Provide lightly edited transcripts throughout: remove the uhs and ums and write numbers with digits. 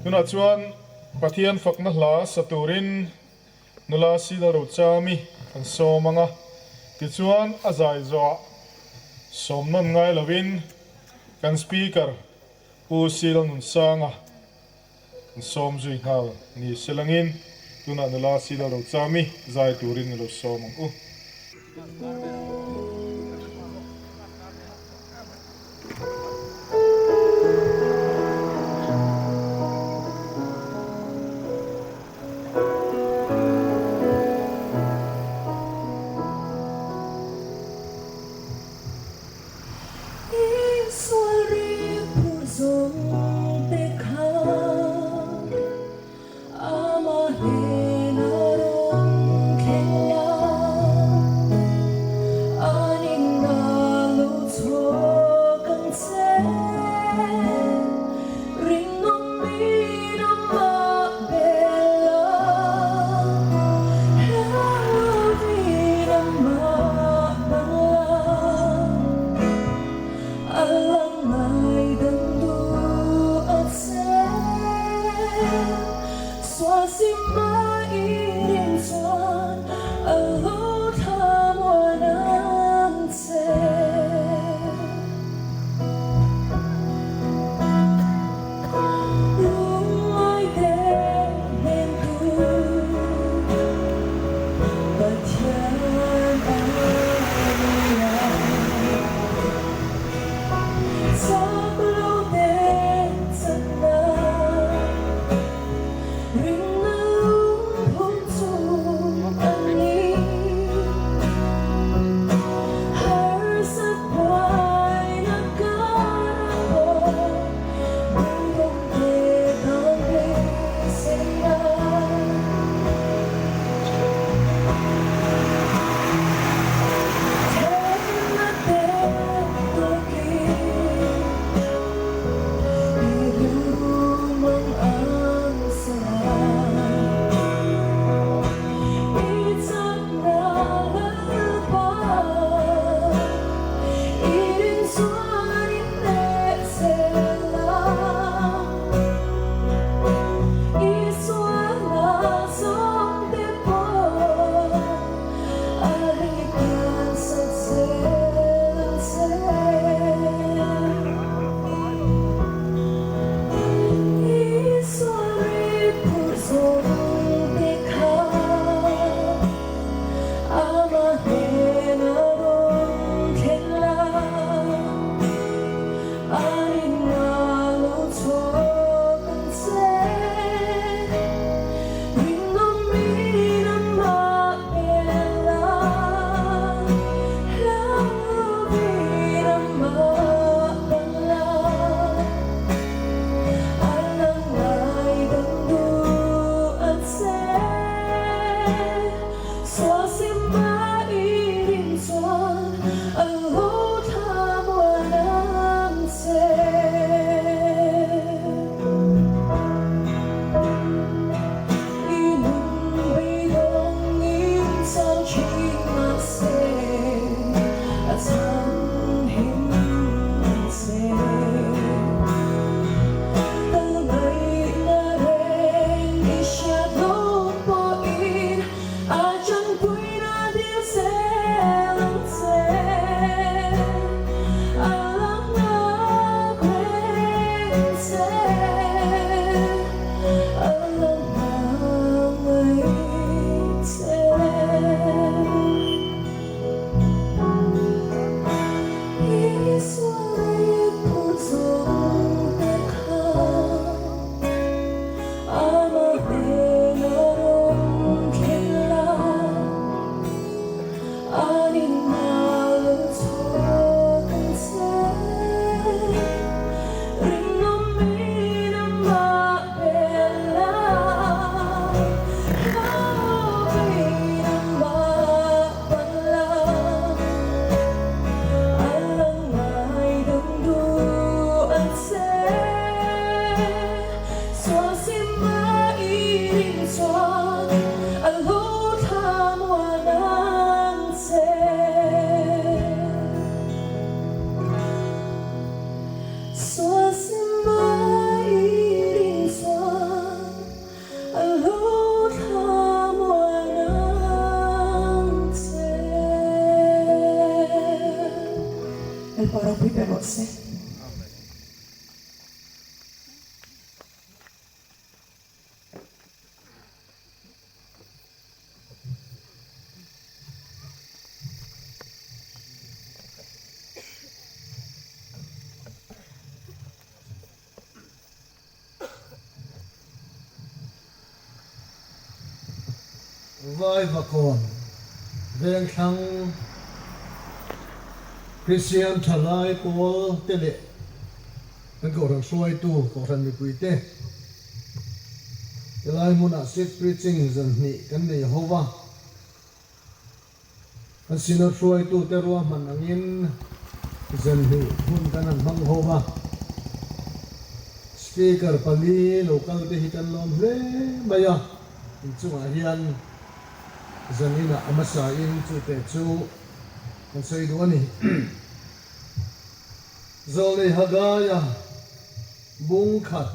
Tuna chuan Pathian fakna hla saturin nula si Lalrochami an somanga ti chuan azai zo somnon ngai lovin kan speaker pu si Lalnunsanga an som zui hal ni silangin tuna nula si Lalrochami zai turin lo somang u So prepare se vai và còn veng thăng Christian thalai ko tele kan ko rang suai tu ko ran mi pui te lai mun a sit preaching zan ni kan nei hova kan Synod suai tu te ro man angin zan ni hun kan an mang hova speaker pali local te hi kan lom hle maya in chunga hian zanina amasa in chu te chu kan sei do ani zole hagaya bung khat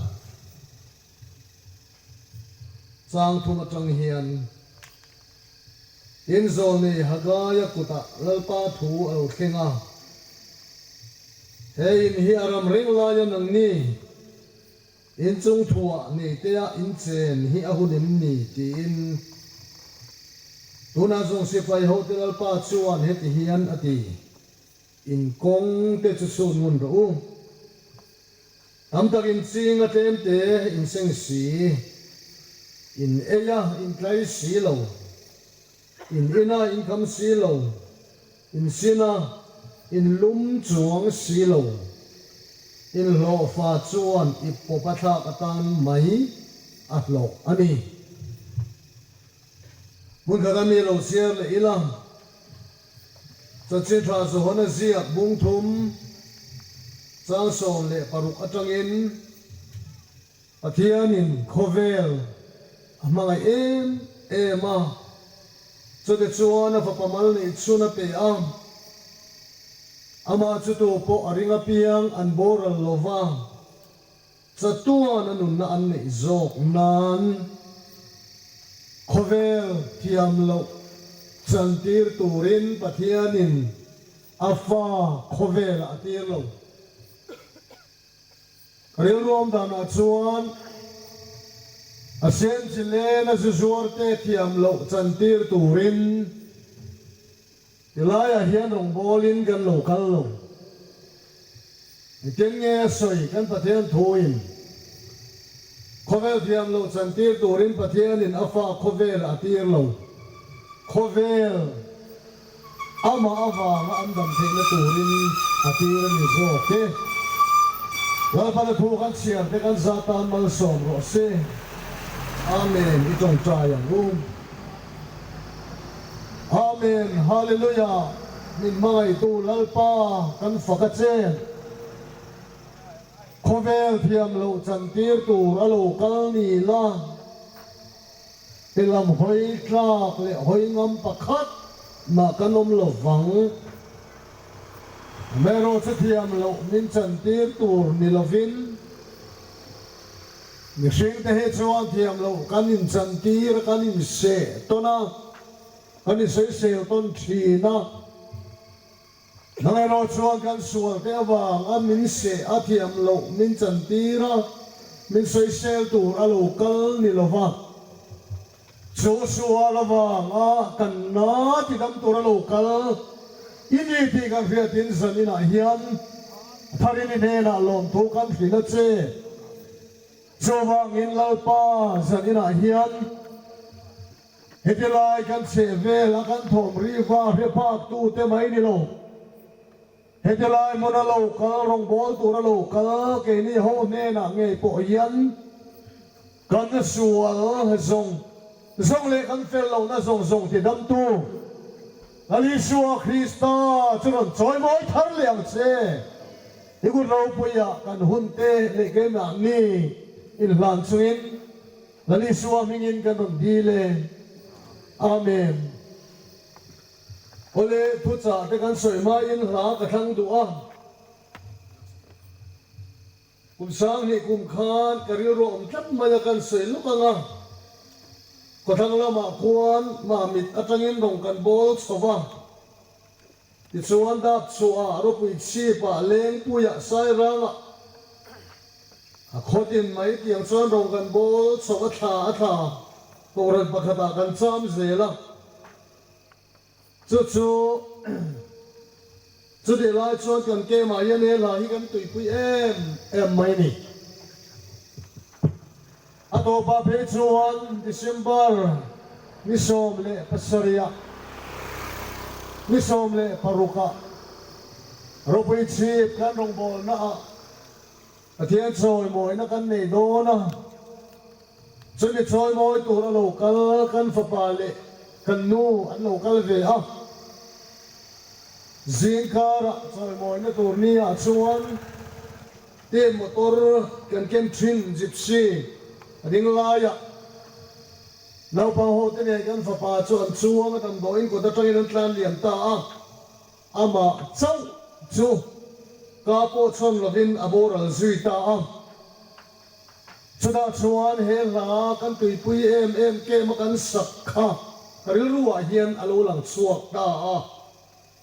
chang thuma tang hian in zole hagaya kuta lalpa thu al khenga he in hi aram ring la ya nang ni in chung thua ni te ya in chen hi ahunim ni ti in tuna zong sifai hotel pa chuan heti hian ati in kong te chu sun mun ro am takin ching a tem te in seng si in eya in klai si lo in ina in kam si lo in sina in lum chuang si lo in lo fa chuan ipo patha katan mai a lo ani mun khadami lo siar le ilang cha che tha zo hona zia bung thum chang son le paruk atangin Pathianin khovel amanga ema cho de chuana fa pamal ni chuna pe am ama chu to po aringa piang an boral lova cha tuan anun na an nei zok nan khovel thiam lo chantir turin Pathianin afa khovel atir lo karil rom dana chuan asen chile na zuorte thiam lo chantir turin ilaya hian rong bolin kan lo kal lo nge soi kan Pathian thuin khovel thiam lo chantir turin Pathianin afa khovel atir lo khovel ama ava ma andam thena turin atir ni zo ke wala pala thu kan siar te kan zatan mal som ro se amen itong tayang amen hallelujah min mga ito lalpa kan fakachen khovel thiam lo chantir tur alo kal ni la ilam hoi tlak le hoi ngam pakhat na kanom lo vang mero sa thiam lo min chantir tur ni lovin ni sing te he chuan thiam lo kanin chantir kanin se tona kanin se ton thina nangero chuan kan sual te awang a min se a thiam lo min chantira min se tur alo kal ni lova Joshua lawang a kan na ti dam tur alo kal ini ti kan fiatin zanina hian tharin ne na lom thu kan thina che Jowang in lalpa zanina hian hetilai kan che vel kan thom ri va he pak tu te mai ni lo hetilai mona lo kal rong bol tur alo kal ke ni ho ne na nge po hian kan sual zong le kan fel lo na zong ti dam tu ali suwa Krista churon choi moi thar liang che igu ro puya kan hun te le ke ma ni in lan chuin ali suwa mingin kan ron dile amen ole pucha te kan soi mai in ra ka thang du a kum sang ni kum khan kari ro om tlat ma kan soi lu ka nga ko thang lama khuan ma mit atangin rong kan bol sowa ติดส่วนดับสัวรบวิชีปะเล้งปุยะไซรังคนดินไม่เกี่ยงส่วนรงกันโบสวัสดิ์โบราณปะขตากันซ้ำเสียละจุดเดียร์ชวนกันเกมายันเอลาฮิกันตุยปุยเอ็มไม่นี่อัตโตปะเพชวนดิเซมเบอร์นิสอมเล่ปัสริยะนิสอมเล่ปารุกะรบวิชีกันรงโบนะเทียนซอยมวยนักกันในโดนะจนในซอยมวยตัวเราคัลกันฝปาเลกันนูอันเราคัลเวอะซิงคาระซอยมวยนักตัวนี้อาชวนเตมมอเตอร์กันเกมทรินจิปซีดิ่งลายะเราพาโฮเทลกันฝปาชวนชวนกันบ่อยก็จะต้องยันทานเลี้ยงตาอามาเจ้าจูกาโปชนลวินอโบรัลซุยตาชุดาชวนเฮลากันตุยปุยเกมกันสักขะกริรัวเฮียนอโลหลังสวกตา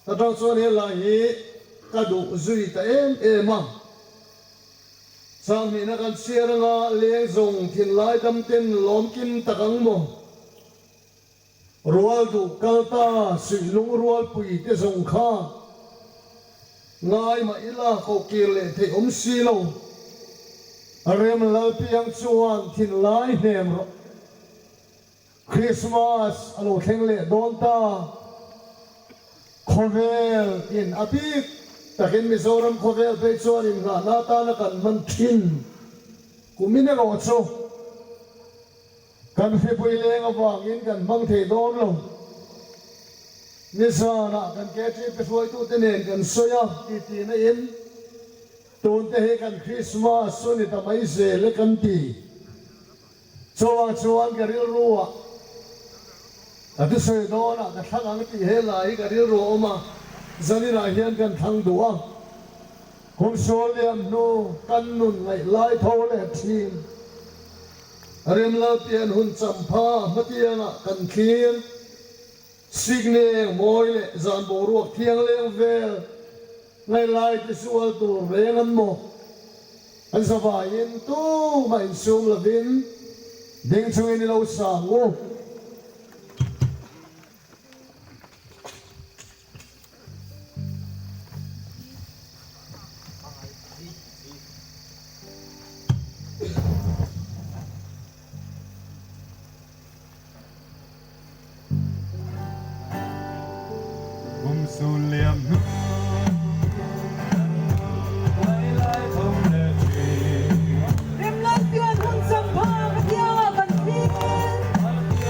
แต่ตอนชวนเฮลาฮีกระดูซุยตามังสามีนักการเชียร์งาเลี้ยงส่งถิ่นลายดำเต็นล้อมกินตะกังโมรัวดูกัลตาสิลุงรัวปุยเตส่งข้าง่ายมาอิลาเขาเกลียเทอมซีโลเรียมลาเพียงชวนถิ่นลายเนมคริสต์มาสอโลเทงเลโดนตาโคเวลอินอภิกแต่เห็นมิโซรัมโคเวลไปชวนอินงานาตานักันมันทินกูมินเนโรโซกันเฟปุยเลงอวางอินกันบังเทโดนลงนิสานะกันแกที่ไปช่วยตู้เตนกันสยามตีนั่นเองตูนเตะกันคริสต์มาสส่วนนี้ทำไมเสเลกันตีชวนกันเรื่องรัวแต่ที่สุดโดนกันทั้งอันตีเฮลัยกันเรื่องรัวมาจะนี่ราเฮียนกันทั้งดวงคงโซเลียมโนกันนุ่นไงไล่ทอเลทีมเรียมลาเตียนหุ่นจำพามาเตียนกันเคียนสิกเนียมอยเลจานโบรวกเทียงเลี้ยงเวลในลายที่สวลตัวเรียงโมอันสบายยินตู้ไม่ซูมละวินดิ่งช่วยในเราสั่งโอ้สุเลียมนูไว้ไล่ทงเดชี เรียมลาเตียนหุ่นสัมภาระเดียวกันเพียน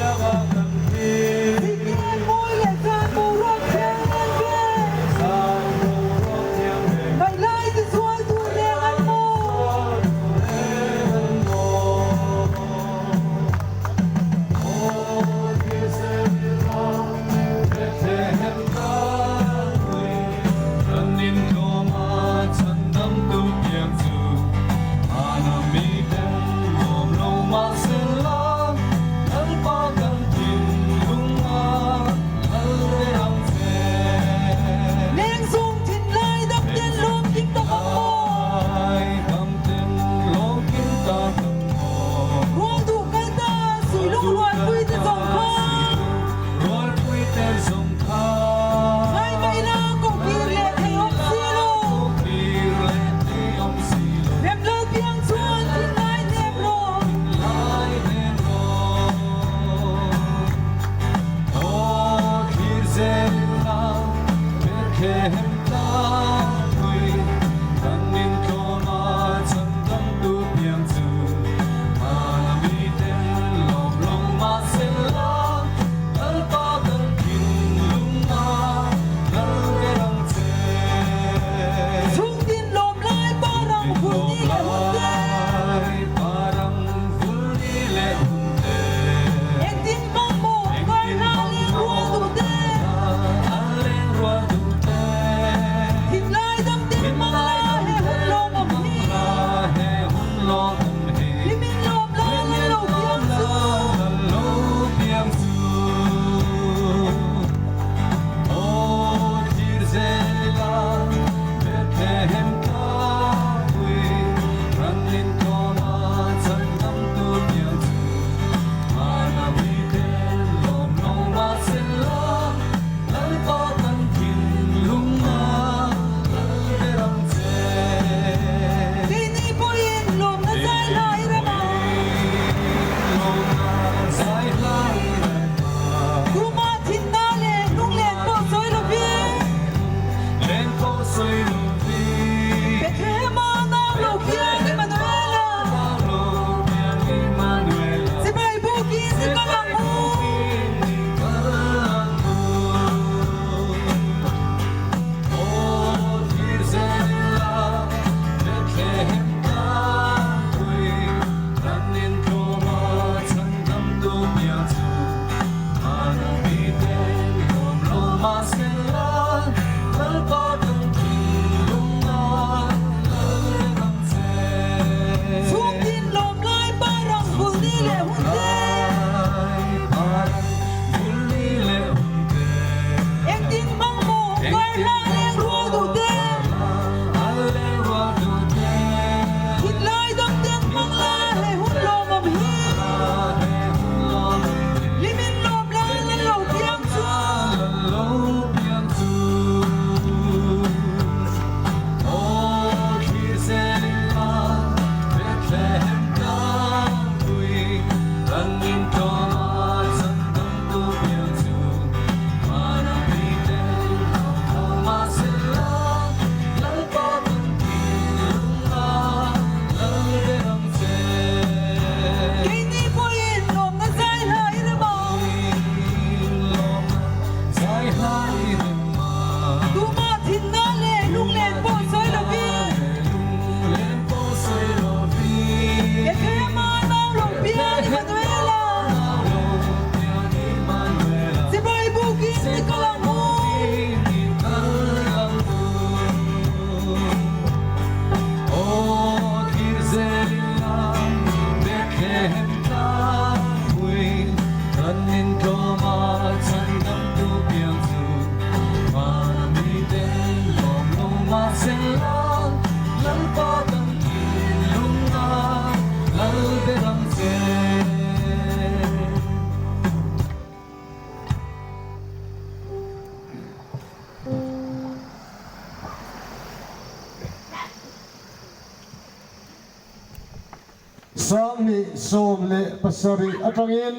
sang ni som le pasari atangin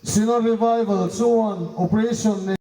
Synod revival chuan operation